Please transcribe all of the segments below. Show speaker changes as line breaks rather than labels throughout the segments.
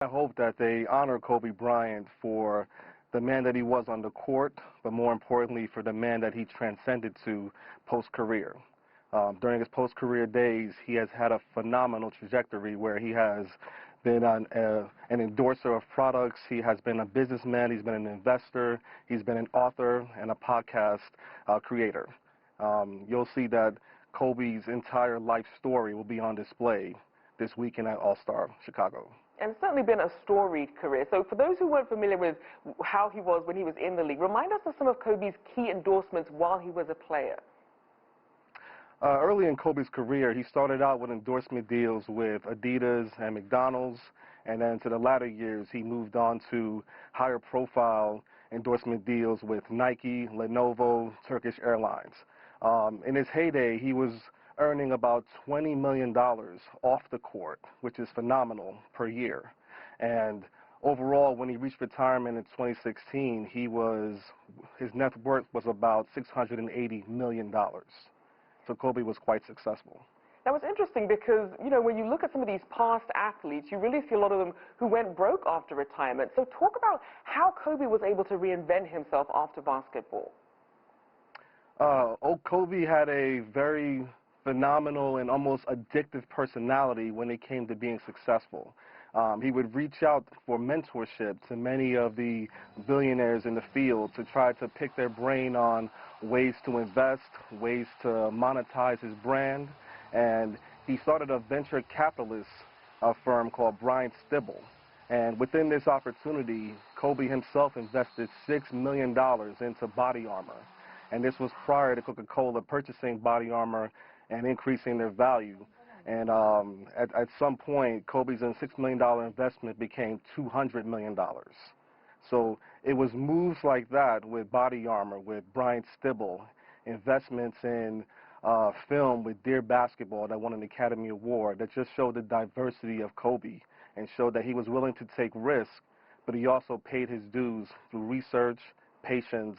I hope that they honor Kobe Bryant for the man that he was on the court, but more importantly for the man that he transcended to post-career. During his post-career days, he has had a phenomenal trajectory where he has been an endorser of products, he has been a businessman, he's been an investor, he's been an author and a podcast creator. You'll see that Kobe's entire life story will be on display this weekend at All-Star Chicago.
And it's certainly been a storied career. So for those who weren't familiar with how he was when he was in the league, remind us of some of Kobe's key endorsements while he was a player.
Early in Kobe's career, he started out with endorsement deals with Adidas and McDonald's, and then to the latter years, he moved on to higher profile endorsement deals with Nike, Lenovo, Turkish Airlines. In his heyday, he was earning about $20 million off the court, which is phenomenal per year. And overall, when he reached retirement in 2016, his net worth was about $680 million. So Kobe was quite successful.
That was interesting because, you know, when you look at some of these past athletes, you really see a lot of them who went broke after retirement. So talk about how Kobe was able to reinvent himself after basketball.
Kobe had a very phenomenal and almost addictive personality when it came to being successful. He would reach out for mentorship to many of the billionaires in the field to try to pick their brain on ways to invest, ways to monetize his brand. And he started a venture capitalist firm called Bryant. And within this opportunity, Kobe himself invested $6 million into body armor. And this was prior to Coca-Cola purchasing body armor and increasing their value. And at some point, Kobe's $6 million investment became $200 million. So it was moves like that with body armor, with Bryant, investments in film with Dear Basketball that won an Academy Award, that just showed the diversity of Kobe and showed that he was willing to take risks, but he also paid his dues through research, patience,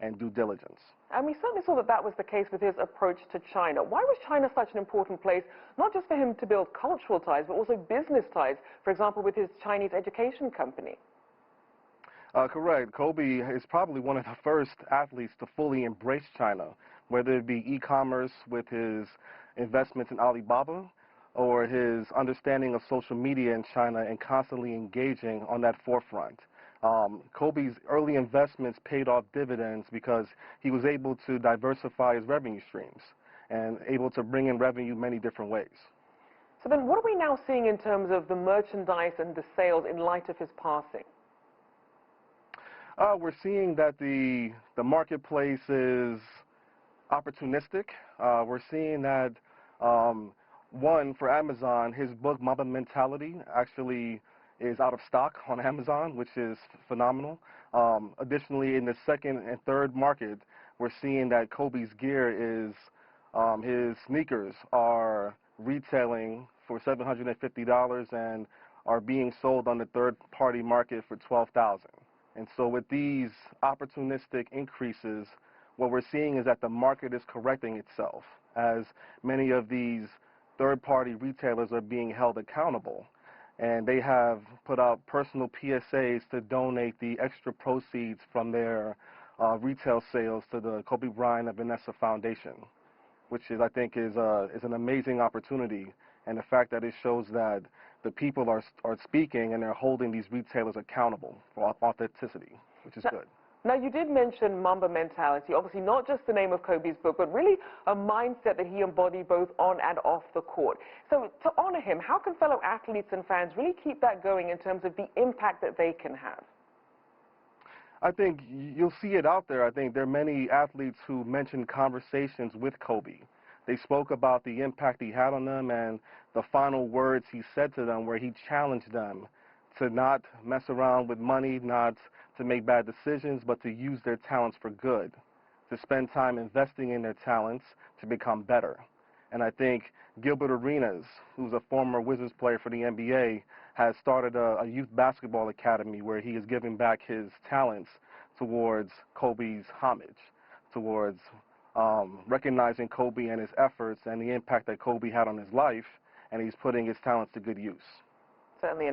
and due diligence.
And we certainly saw that that was the case with his approach to China. Why was China such an important place, not just for him to build cultural ties, but also business ties, for example, with his Chinese education company?
Correct. Kobe is probably one of the first athletes to fully embrace China, whether it be e-commerce with his investments in Alibaba or his understanding of social media in China and constantly engaging on that forefront. Kobe's early investments paid off dividends because he was able to diversify his revenue streams and able to bring in revenue many different ways.
So then what are we now seeing in terms of the merchandise and the sales in light of his passing?
We're seeing that the marketplace is opportunistic. We're seeing that, one, for Amazon, his book, Mamba Mentality, actually is out of stock on Amazon, which is phenomenal. Additionally, in the second and third market, we're seeing that Kobe's gear is, his sneakers are retailing for $750 and are being sold on the third-party market for $12,000. And so with these opportunistic increases, what we're seeing is that the market is correcting itself as many of these third-party retailers are being held accountable. And they have put out personal PSAs to donate the extra proceeds from their retail sales to the Kobe Bryant and Vanessa Foundation, which is, I think, is an amazing opportunity. And the fact that it shows that the people are speaking and they're holding these retailers accountable for authenticity, which is good.
Now, you did mention Mamba Mentality, obviously not just the name of Kobe's book, but really a mindset that he embodied both on and off the court. So to honor him, how can fellow athletes and fans really keep that going in terms of the impact that they can have?
I think you'll see it out there. I think there are many athletes who mentioned conversations with Kobe. They spoke about the impact he had on them and the final words he said to them, where he challenged them to not mess around with money, not to make bad decisions, but to use their talents for good, to spend time investing in their talents to become better. And I think Gilbert Arenas, who's a former Wizards player for the NBA, has started a youth basketball academy where he is giving back his talents towards Kobe's homage, towards recognizing Kobe and his efforts and the impact that Kobe had on his life, and he's putting his talents to good use.
Certainly.